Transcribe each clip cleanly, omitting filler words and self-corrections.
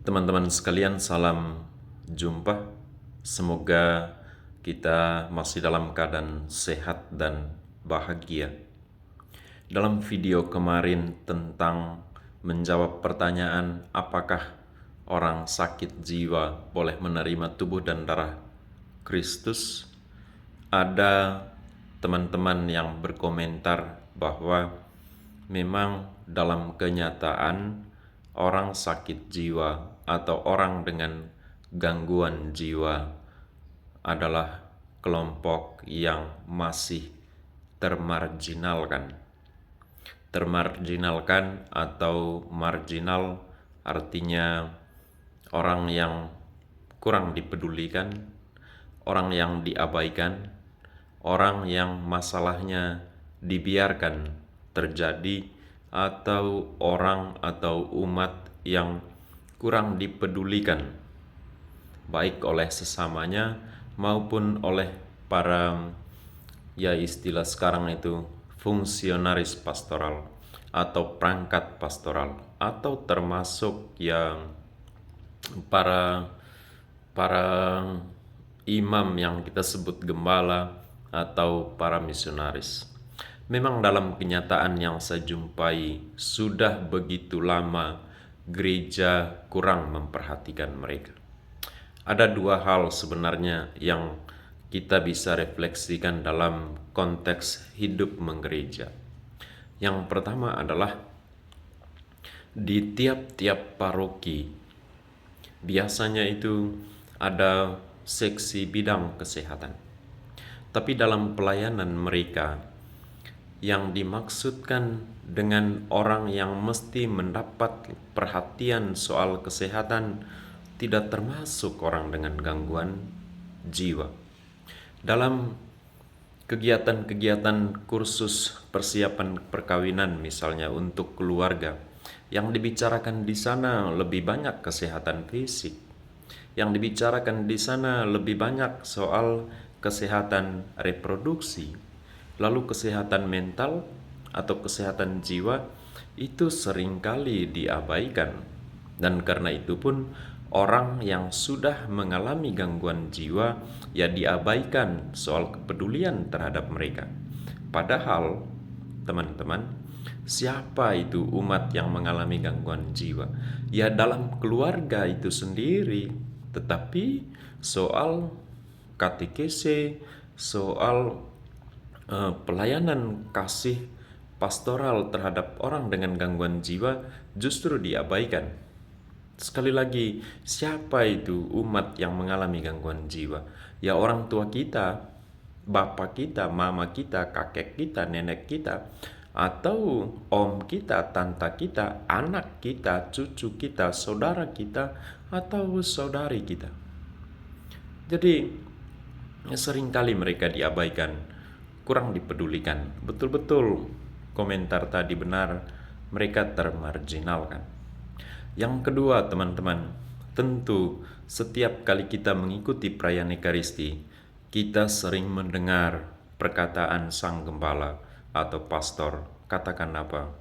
Teman-teman sekalian, salam jumpa. Semoga kita masih dalam keadaan sehat dan bahagia. Dalam video kemarin tentang menjawab pertanyaan apakah orang sakit jiwa boleh menerima tubuh dan darah Kristus, ada teman-teman yang berkomentar bahwa memang dalam kenyataan orang sakit jiwa atau orang dengan gangguan jiwa adalah kelompok yang masih termarginalkan. Termarginalkan atau marginal artinya orang yang kurang dipedulikan, orang yang diabaikan, orang yang masalahnya dibiarkan terjadi, atau orang atau umat yang kurang dipedulikan baik oleh sesamanya maupun oleh para, ya istilah sekarang itu, fungsionaris pastoral atau perangkat pastoral, atau termasuk yang para para imam yang kita sebut gembala atau para misionaris. Memang dalam kenyataan yang saya jumpai, sudah begitu lama gereja kurang memperhatikan mereka. Ada dua hal sebenarnya yang kita bisa refleksikan dalam konteks hidup menggereja. Yang pertama adalah di tiap-tiap paroki biasanya itu ada seksi bidang kesehatan. Tapi dalam pelayanan mereka, yang dimaksudkan dengan orang yang mesti mendapat perhatian soal kesehatan tidak termasuk orang dengan gangguan jiwa. Dalam kegiatan-kegiatan kursus persiapan perkawinan misalnya untuk keluarga, yang dibicarakan di sana lebih banyak kesehatan fisik. Yang dibicarakan di sana lebih banyak soal kesehatan reproduksi. Lalu kesehatan mental atau kesehatan jiwa itu seringkali diabaikan. Dan karena itu pun orang yang sudah mengalami gangguan jiwa ya diabaikan soal kepedulian terhadap mereka. Padahal teman-teman, siapa itu umat yang mengalami gangguan jiwa? Ya dalam keluarga itu sendiri. Tetapi soal katekese, soal pelayanan kasih pastoral terhadap orang dengan gangguan jiwa justru diabaikan. Sekali lagi, siapa itu umat yang mengalami gangguan jiwa? Ya orang tua kita, bapak kita, mama kita, kakek kita, nenek kita, atau om kita, tante kita, anak kita, cucu kita, saudara kita, atau saudari kita. Jadi seringkali mereka diabaikan, kurang dipedulikan. Betul-betul komentar tadi benar, mereka termarginalkan. Yang kedua teman-teman, tentu setiap kali kita mengikuti perayaan Ekaristi, kita sering mendengar perkataan sang gembala atau pastor, katakan apa?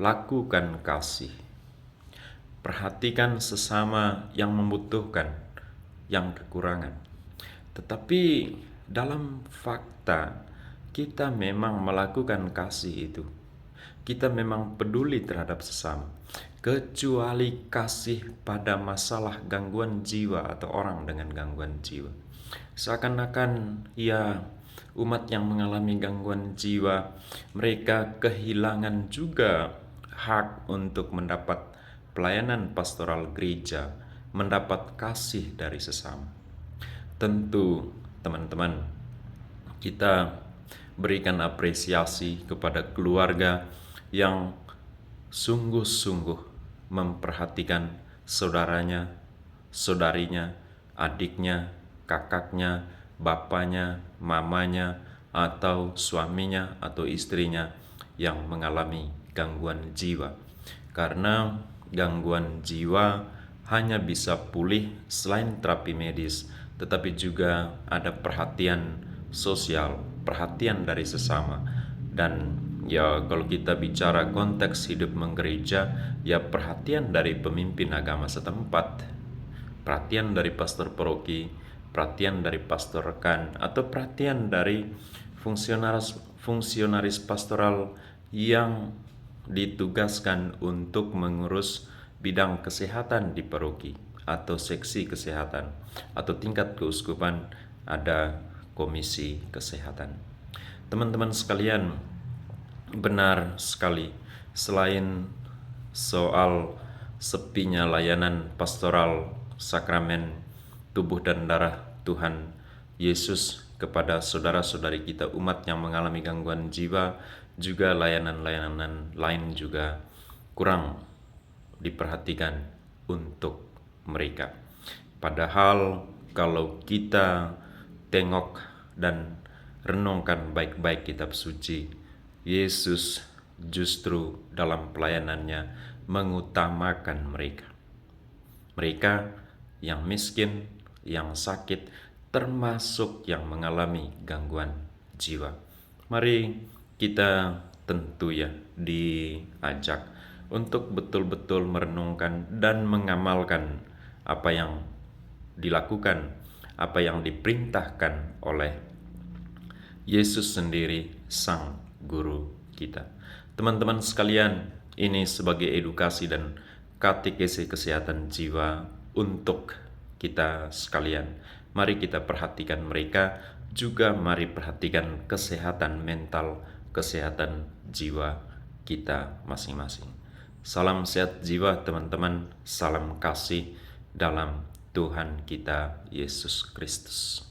Lakukan kasih. Perhatikan sesama yang membutuhkan, yang kekurangan. Tetapi dalam fakta, kita memang melakukan kasih itu. Kita memang peduli terhadap sesama. Kecuali kasih pada masalah gangguan jiwa atau orang dengan gangguan jiwa. Seakan-akan ya umat yang mengalami gangguan jiwa, mereka kehilangan juga hak untuk mendapat pelayanan pastoral gereja, mendapat kasih dari sesama. Tentu teman-teman, kita berikan apresiasi kepada keluarga yang sungguh-sungguh memperhatikan saudaranya, saudarinya, adiknya, kakaknya, bapaknya, mamanya, atau suaminya atau istrinya yang mengalami gangguan jiwa. Karena gangguan jiwa hanya bisa pulih selain terapi medis, tetapi juga ada perhatian sosial, perhatian dari sesama. Dan Ya, kalau kita bicara konteks hidup menggereja, ya perhatian dari pemimpin agama setempat, perhatian dari pastor paroki, perhatian dari pastor rekan, atau perhatian dari fungsionaris pastoral yang ditugaskan untuk mengurus bidang kesehatan di paroki atau seksi kesehatan atau tingkat keuskupan ada komisi kesehatan. Teman-teman sekalian, benar sekali, selain soal sepinya layanan pastoral sakramen tubuh dan darah Tuhan Yesus kepada saudara-saudari kita umat yang mengalami gangguan jiwa, juga layanan-layanan lain juga kurang diperhatikan untuk mereka. Padahal kalau kita tengok dan renungkan baik-baik kitab suci, Yesus justru dalam pelayanannya mengutamakan mereka. Mereka yang miskin, yang sakit, termasuk yang mengalami gangguan jiwa. Mari kita tentu ya diajak untuk betul-betul merenungkan dan mengamalkan apa yang dilakukan, apa yang diperintahkan oleh Yesus sendiri, Sang Guru kita. Teman-teman sekalian, ini sebagai edukasi dan katekesi kesehatan jiwa untuk kita sekalian. Mari kita perhatikan mereka, juga mari perhatikan kesehatan mental, kesehatan jiwa kita masing-masing. Salam sehat jiwa teman-teman, salam kasih dalam Tuhan kita Yesus Kristus.